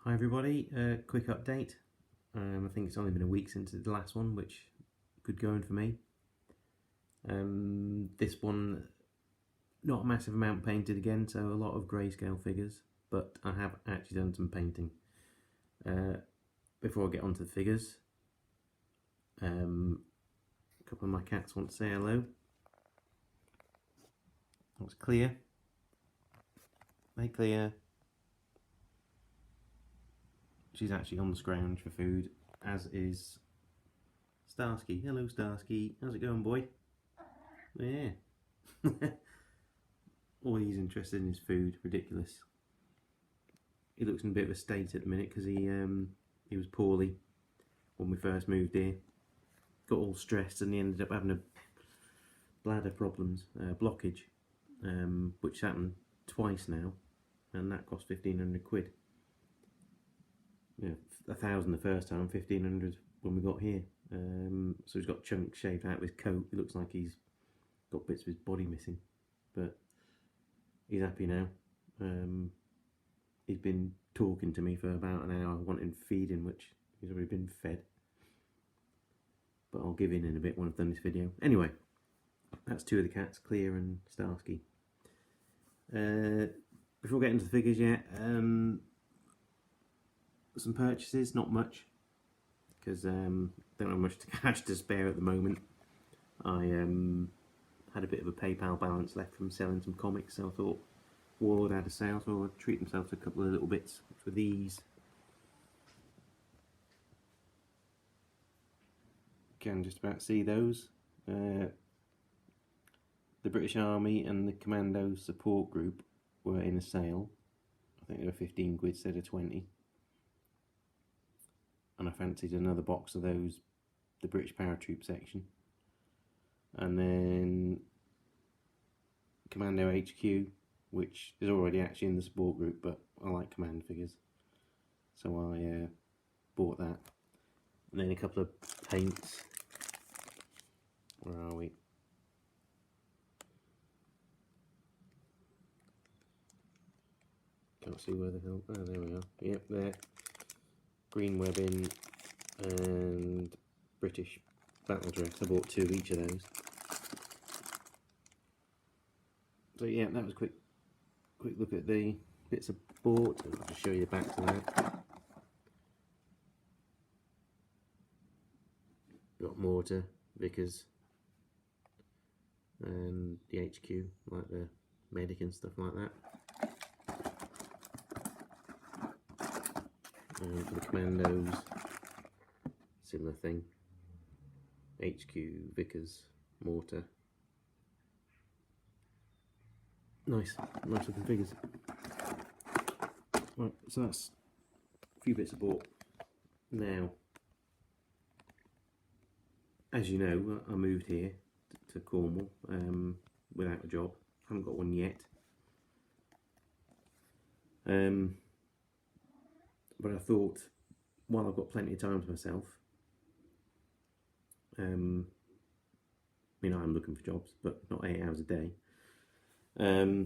Hi everybody, quick update. I think it's only been a week since the last one, which good going for me. This one, not a massive amount painted again, so a lot of grayscale figures, but I have actually done some painting. Before I get onto the figures, a couple of my cats want to say hello. That's Clear. Hey Clear. She's actually on the scrounge for food, as is Starsky. Hello Starsky, how's it going, boy? Yeah. All he's interested in is food. Ridiculous. He looks in a bit of a state at the minute because he was poorly when we first moved here. Got all stressed and he ended up having a bladder problems, blockage, which happened twice now, and that cost 1,500 quid. Yeah, 1,000 the first time, 1,500 when we got here. So he's got chunks shaved out of his coat. It looks like he's got bits of his body missing, but he's happy now. He's been talking to me for about an hour wanting feeding, which he's already been fed, but I'll give in a bit when I've done this video. Anyway, that's two of the cats, Clear and Starsky. Before getting to the figures yet, some purchases, not much, because don't have much cash to spare at the moment. I had a bit of a PayPal balance left from selling some comics, so I thought Warlord had a sale, so I'd treat myself to a couple of little bits, which were these. You can just about see those. The British Army and the Commando support group were in a sale. I think they were 15 quid instead of 20. And I fancied another box of those, the British Paratroop section. And then Commando HQ, which is already actually in the support group, but I like command figures, so I bought that. And then a couple of paints. Where are we? Can't see where the hell. Oh, there we are. Yep, there. Green webbing and British battle dress. I bought two of each of those. So yeah, that was a quick look at the bits I bought. I'll just show you the back to that. Got Mortar, Vickers, and the HQ, like the medic and stuff like that. And for the Commandos, similar thing. HQ, Vickers, Mortar. Nice looking figures. Right, so that's a few bits I bought. Now, as you know, I moved here to Cornwall without a job. Haven't got one yet. But I thought, while I've got plenty of time to myself, I mean, I'm looking for jobs, but not 8 hours a day. I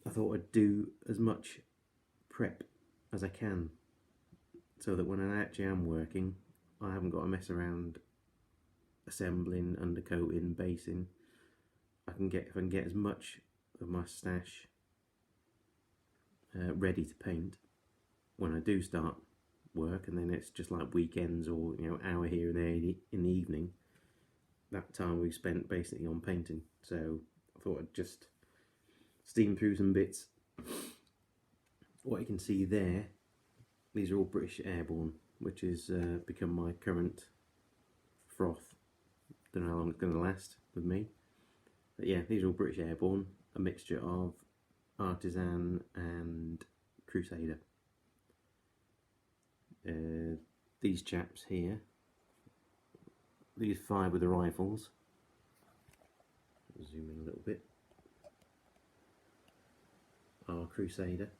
thought I'd do as much prep as I can, so that when I actually am working, I haven't got to mess around assembling, undercoating, basing. If I can get as much of my stash ready to paint when I do start work, and then it's just like weekends or hour here and there in the evening. That time we spent basically on painting. So I thought I'd just steam through some bits. What you can see there, these are all British Airborne, which has become my current froth. Don't know how long it's going to last with me, but yeah, these are all British Airborne, a mixture of Artizan and Crusader. These chaps here, these 5 with the rifles, zoom in a little bit, are Crusader.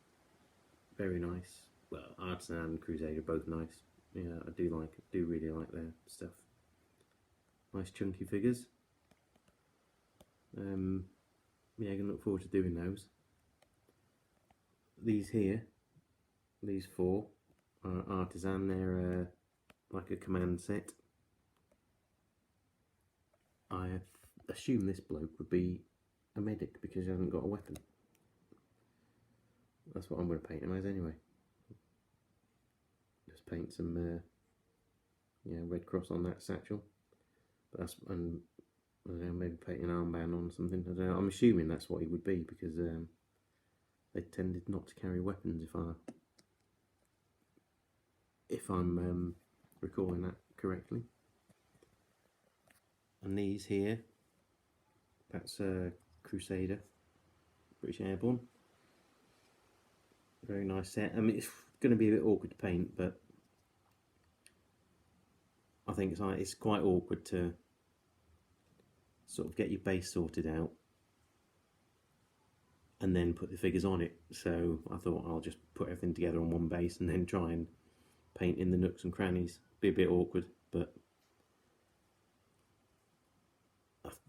Very nice. Well, Artizan and Crusader both nice. Yeah, I do really like their stuff. Nice chunky figures. Yeah, I can look forward to doing those. These here These four are Artizan. They're like a command set. I assume this bloke would be a medic because he hasn't got a weapon. That's what I'm going to paint him as anyway. Just paint some Red Cross on that satchel. But that's, and I don't know, maybe paint an armband on something. I don't know. I'm assuming that's what he would be because they tended not to carry weapons if I'm recalling that correctly. And these here, that's Crusader, British Airborne. Very nice set. I mean, it's going to be a bit awkward to paint, but I think it's quite awkward to sort of get your base sorted out and then put the figures on it. So I thought I'll just put everything together on one base and then try and paint in the nooks and crannies. Be a bit awkward, but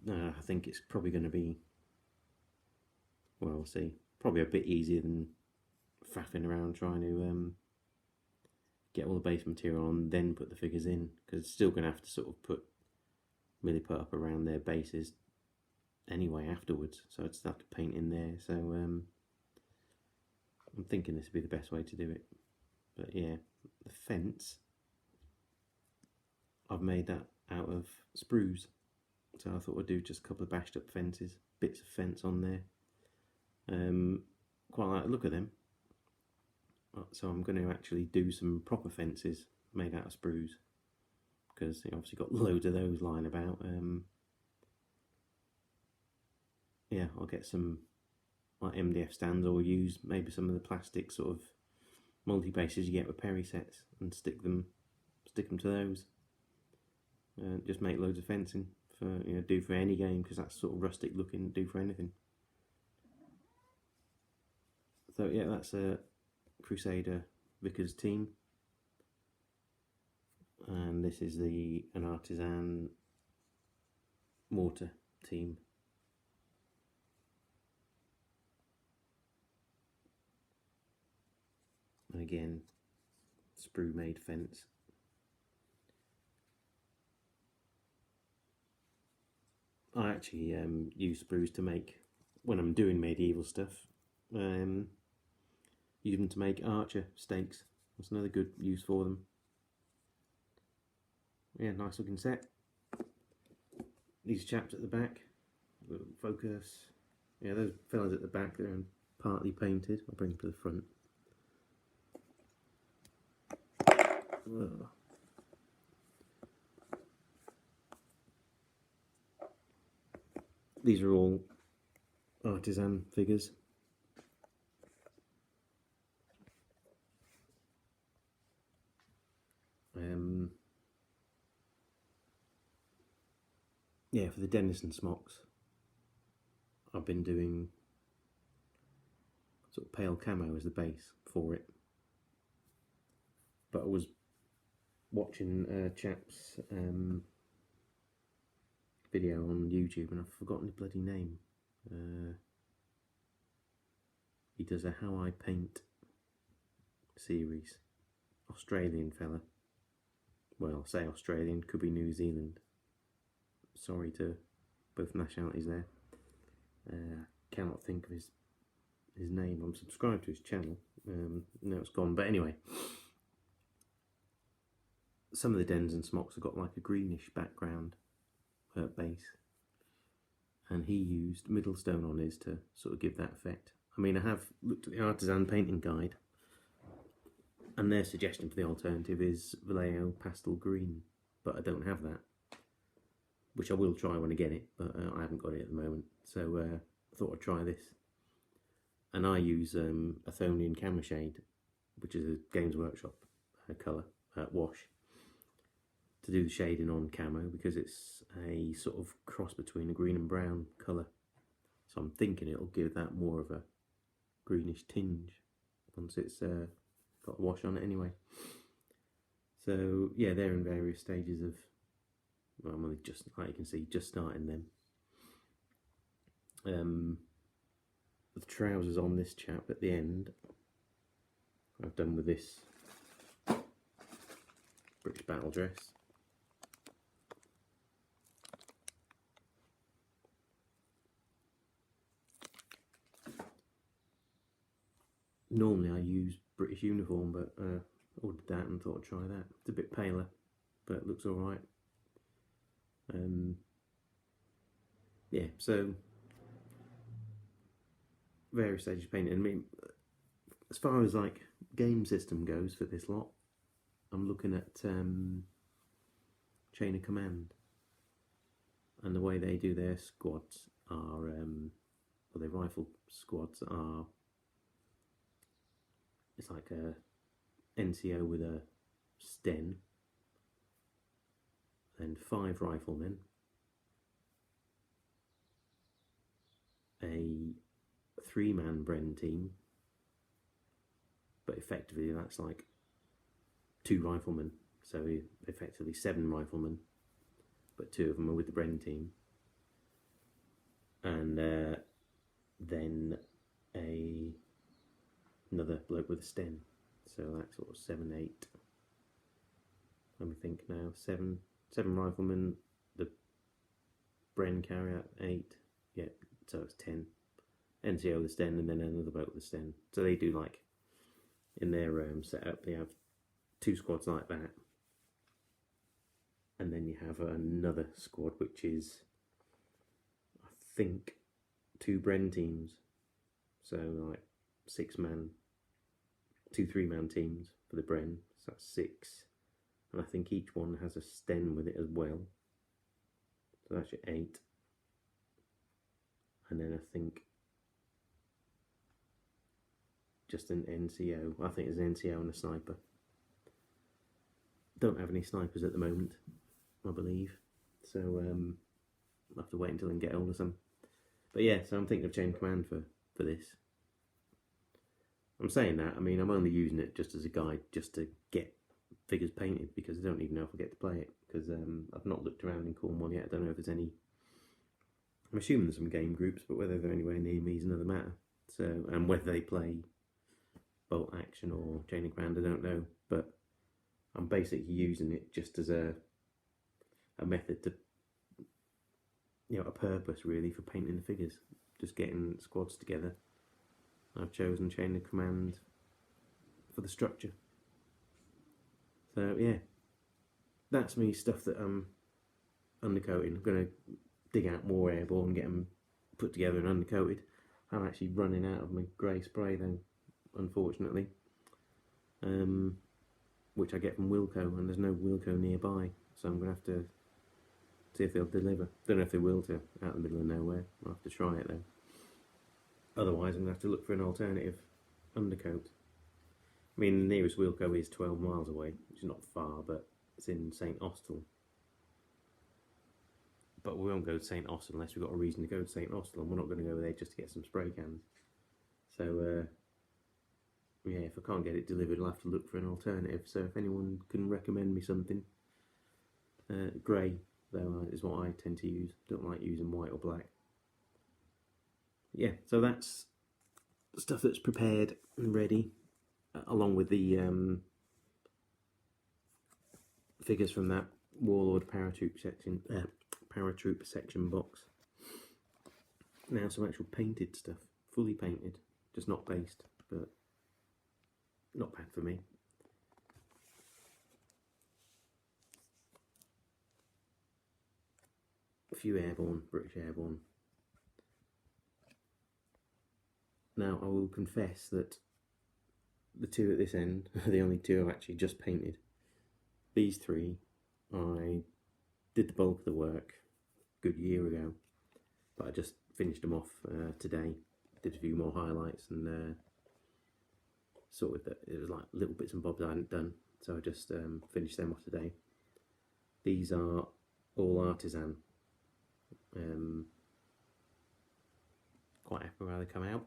I think it's probably going to be, well, we'll see, probably a bit easier than faffing around trying to get all the base material on, then put the figures in, because it's still going to have to sort of put up around their bases anyway afterwards, so I'd still have to paint in there. So I'm thinking this would be the best way to do it. But yeah, the fence, I've made that out of sprues, so I thought I'd do just a couple of bashed up fences, bits of fence on there. Quite like the look of them. So I'm going to actually do some proper fences made out of sprues, because you obviously got loads of those lying about. Yeah, I'll get some like MDF stands, or use maybe some of the plastic sort of multi-bases you get with Perry sets and stick them to those. Just make loads of fencing for, do for any game, because that's sort of rustic looking, do for anything. So yeah, that's a Crusader Vickers team, and this is an Artizan mortar team. And again, sprue made fence. I actually use sprues to make, when I'm doing medieval stuff, use them to make archer stakes. That's another good use for them. Yeah, nice looking set. These chaps at the back, focus. Yeah, those fellas at the back, they're partly painted. I'll bring them to the front. Ugh. These are all Artizan figures. Yeah, for the Denizen smocks, I've been doing sort of pale camo as the base for it. But I was watching a chap's video on YouTube, and I've forgotten his bloody name. He does a How I Paint series. Australian fella. Well, I'll say Australian, could be New Zealand. Sorry to both nationalities there. Cannot think of his name. I'm subscribed to his channel. No, it's gone. But anyway, some of the Denizen smocks have got like a greenish background base, and he used Middlestone on his to sort of give that effect. I mean, I have looked at the Artizan painting guide, and their suggestion for the alternative is Vallejo pastel green, but I don't have that, which I will try when I get it, but I haven't got it at the moment. So I thought I'd try this. And I use Athonian Camera Shade, which is a Games Workshop colour wash, to do the shading on camo, because it's a sort of cross between a green and brown colour. So I'm thinking it'll give that more of a greenish tinge once it's got a wash on it anyway. So yeah, they're in various stages of, well, I'm only just, like you can see, just starting them. The trousers on this chap at the end, I've I've done with this British battle dress. Normally I use British uniform, but ordered that and thought I'd try that. It's a bit paler, but it looks alright. Yeah, so various stages of painting. I mean, as far as like game system goes for this lot, I'm looking at Chain of Command, and the way they do their squads are, or their rifle squads are, it's like a NCO with a Sten, and 5 riflemen, a 3-man Bren team, but effectively that's like 2 riflemen, so effectively 7 riflemen, but 2 of them are with the Bren team, and then another bloke with a Sten, so that's sort of 7, 8. Let me think now. 7 riflemen, the Bren carrier 8, yeah, so it's 10. NCO with the Sten, and then another boat with the Sten. So they do, like, in their setup, they have 2 squads like that, and then you have another squad which is, I think, 2 Bren teams, so like 6-man, 2 3-man teams for the Bren, so that's 6, and I think each one has a Sten with it as well, so that's your 8, and then I think just an NCO. I think there's an NCO and a sniper. Don't have any snipers at the moment, I believe, so I'll have to wait until I can get hold of some. But yeah, so I'm thinking of Chain of Command for this. I'm saying that, I mean, I'm only using it just as a guide, just to get figures painted, because I don't even know if I get to play it, because I've not looked around in Cornwall yet. I don't know if there's any. I'm assuming there's some game groups, but whether they're anywhere near me is another matter. So, and whether they play bolt action or Chain of Command, I don't know, but I'm basically using it just as a method to, you know, a purpose really for painting the figures, just getting squads together. I've chosen Chain of Command for the structure. So yeah, that's me stuff that I'm undercoating. I'm going to dig out more Airborne and get them put together and undercoated. I'm actually running out of my grey spray though, unfortunately, which I get from Wilco, and there's no Wilco nearby, so I'm going to have to see if they'll deliver. Don't know if they will to, out in the middle of nowhere. I'll have to try it though. Otherwise I'm going to have to look for an alternative undercoat. I mean, the nearest Wilco is 12 miles away, which is not far, but it's in St Austell. But we won't go to St Austell unless we've got a reason to go to St Austell, and we're not going to go there just to get some spray cans. So yeah, if I can't get it delivered, I'll have to look for an alternative. So if anyone can recommend me something, grey though is what I tend to use. Don't like using white or black. Yeah, so that's the stuff that's prepared and ready, along with the figures from that Warlord paratroop section box. Now some actual painted stuff, fully painted, just not based, but not bad for me. A few Airborne, British Airborne. Now I will confess that the 2 at this end are the only 2 I've actually just painted. These 3 I did the bulk of the work a good year ago, but I just finished them off today. Did a few more highlights and sorted that. It was like little bits and bobs I hadn't done, so I just finished them off today. These are all Artizan. Quite happy with how they come out.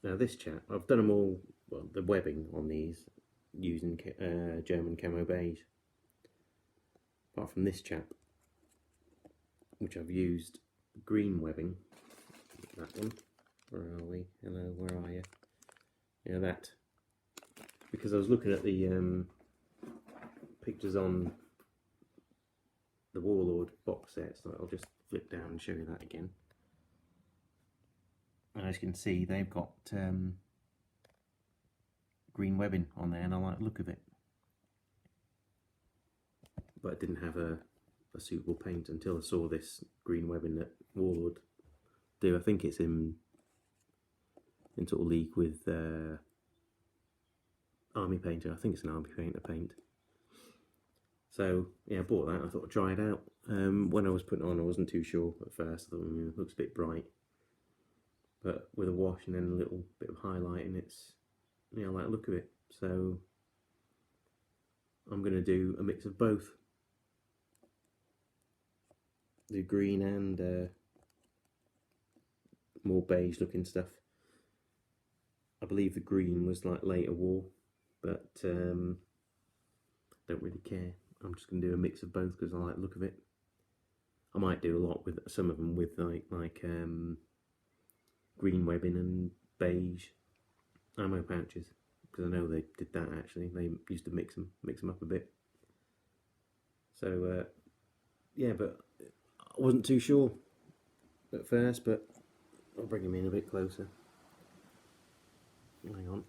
Now this chap, I've done them all, well, the webbing on these using German camo beige. Apart from this chap, which I've used green webbing. That one. Where are we? Hello, where are you? Yeah, that. Because I was looking at the pictures on the Warlord box set, so I'll just flip down and show you that again. And as you can see, they've got green webbing on there, and I like the look of it. But I didn't have a suitable paint until I saw this green webbing that Warlord do. I think it's in sort of league with Army Painter. I think it's an Army Painter paint. So yeah, I bought that. I thought I'd try it out. When I was putting it on, I wasn't too sure at first. I thought it looks a bit bright, but with a wash and then a little bit of highlighting, it's, I like the look of it. So I'm going to do a mix of both. Do green and more beige looking stuff. I believe the green was like later war, but don't really care. I'm just going to do a mix of both because I like the look of it. I might do a lot with some of them with like green webbing and beige ammo pouches, because I know they did that actually. They used to mix them up a bit. So yeah, but I wasn't too sure at first, but I'll bring him in a bit closer. Hang on.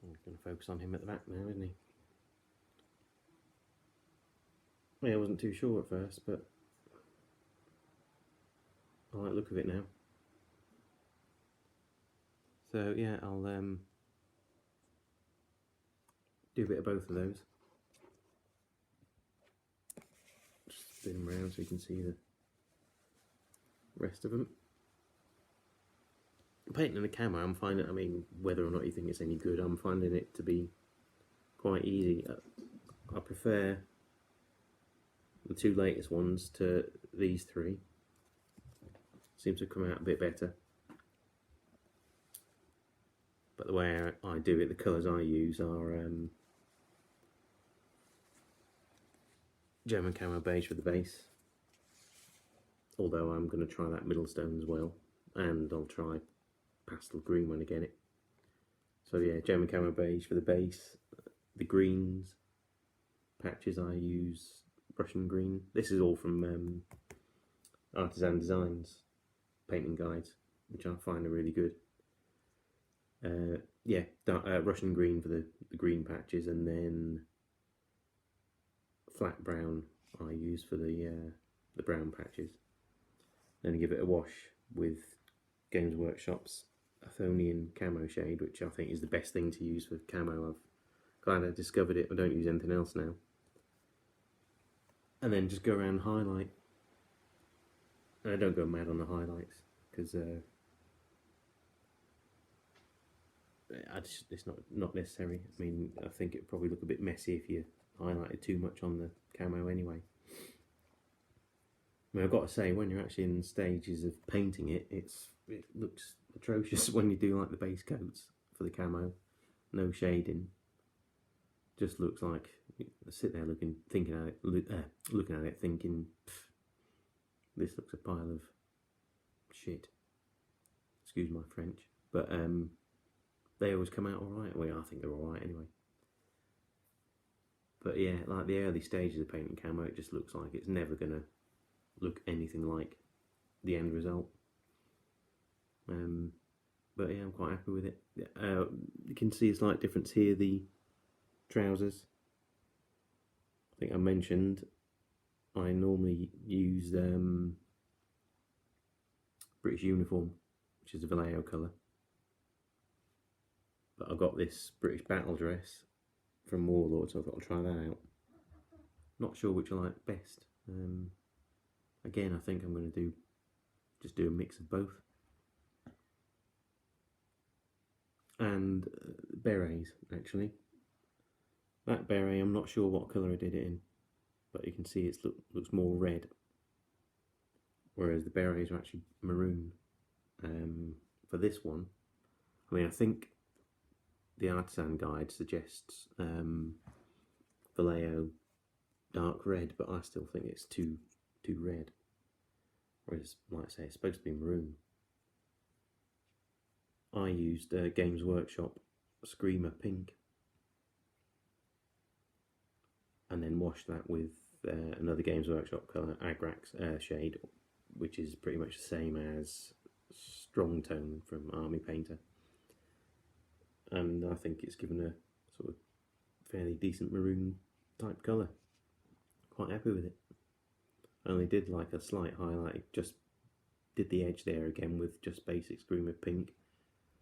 I'm going to focus on him at the back now, isn't he? Yeah, I wasn't too sure at first, but I like the look of it now. So yeah, I'll do a bit of both of those. Just spin them around so you can see the rest of them. Painting the camo, I'm finding, I mean, whether or not you think it's any good, I'm finding it to be quite easy. I prefer the two latest ones to these three. Seems to come out a bit better. But the way I do it, the colours I use are German camo beige for the base. Although I'm going to try that middle stone as well, and I'll try pastel green when I get it. So yeah, German camo beige for the base. The greens patches I use Russian green. This is all from Artizan Designs painting guides, which I find are really good. Yeah, Russian green for the green patches, and then flat brown I use for the brown patches. Then I give it a wash with Games Workshop's Athonian camo shade, which I think is the best thing to use for camo. I've glad I discovered it. I don't use anything else now. And then just go around and highlight. And I don't go mad on the highlights because it's not necessary. I mean, I think it'd probably look a bit messy if you highlighted too much on the camo anyway. I mean, I've got to say, when you're actually in stages of painting it, it looks atrocious when you do like the base coats for the camo, no shading. Just looks like I sit there looking at it, thinking, this looks a pile of shit. Excuse my French, but they always come out all right. Well, I think they're all right anyway. But yeah, like the early stages of painting camo, it just looks like it's never gonna look anything like the end result. But yeah, I'm quite happy with it. You can see a slight difference here, the trousers. I think I mentioned I normally use British uniform, which is a Vallejo colour. But I got this British battle dress from Warlord, so I thought I'll try that out. Not sure which I like best. Again, I think I'm going to just do a mix of both. And berets, actually. That beret, I'm not sure what colour I did it in, but you can see it looks more red, whereas the berets are actually maroon. For this one, I mean, I think the Artisan guide suggests Vallejo dark red, but I still think it's too too red. Whereas, like I say, it's supposed to be maroon. I used Games Workshop Screamer Pink, and then washed that with another Games Workshop colour, Agrax shade, which is pretty much the same as Strong Tone from Army Painter. And I think it's given a sort of fairly decent maroon type colour. Quite happy with it. I only did like a slight highlight, just did the edge there again with just basic Screamer Pink,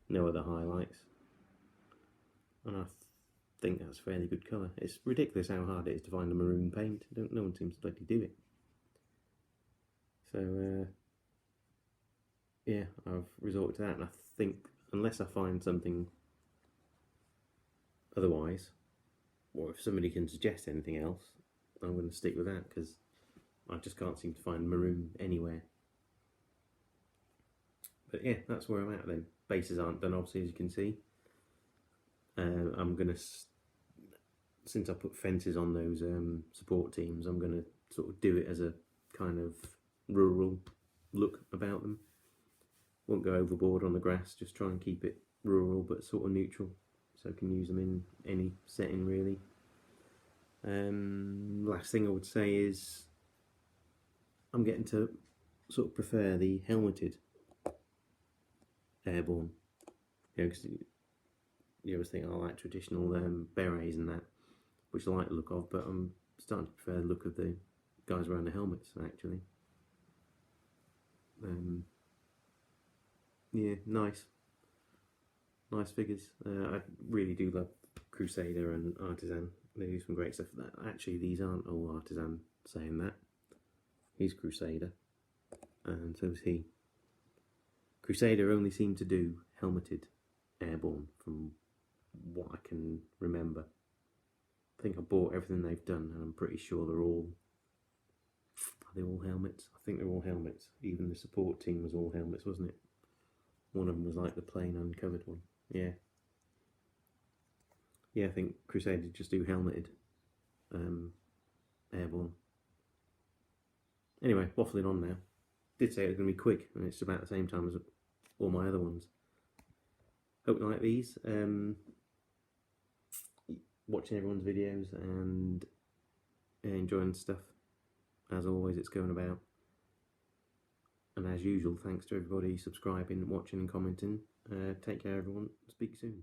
no other highlights. And I think that's fairly good colour. It's ridiculous how hard it is to find a maroon paint. No one seems to bloody do it. So yeah, I've resorted to that, and I think unless I find something otherwise, or if somebody can suggest anything else, I'm going to stick with that, because I just can't seem to find maroon anywhere. But yeah, that's where I'm at then. Bases aren't done, obviously, as you can see. I'm going to, since I put fences on those support teams, I'm going to sort of do it as a kind of rural look about them. Won't go overboard on the grass, just try and keep it rural but sort of neutral, so I can use them in any setting really. Last thing I would say is I'm getting to sort of prefer the helmeted Airborne. You know, because you always think I like traditional berets and that, which I like the look of, but I'm starting to prefer the look of the guys wearing the helmets actually. Yeah, nice figures. I really do love Crusader and Artizan. They do some great stuff for that. Actually, these aren't all Artizan saying that. He's Crusader, and so is he. Crusader only seem to do helmeted Airborne from what I can remember. I think I bought everything they've done, and I'm pretty sure they're all helmets? I think they're all helmets. Even the support team was all helmets, wasn't it? One of them was like the plain uncovered one. Yeah. Yeah, I think Crusader just do helmeted Airborne. Anyway, waffling on now. Did say it was going to be quick, and it's about the same time as all my other ones. Hope you like these. Watching everyone's videos and enjoying stuff. As always, it's going about. And as usual, thanks to everybody subscribing, watching and commenting. Take care everyone. Speak soon.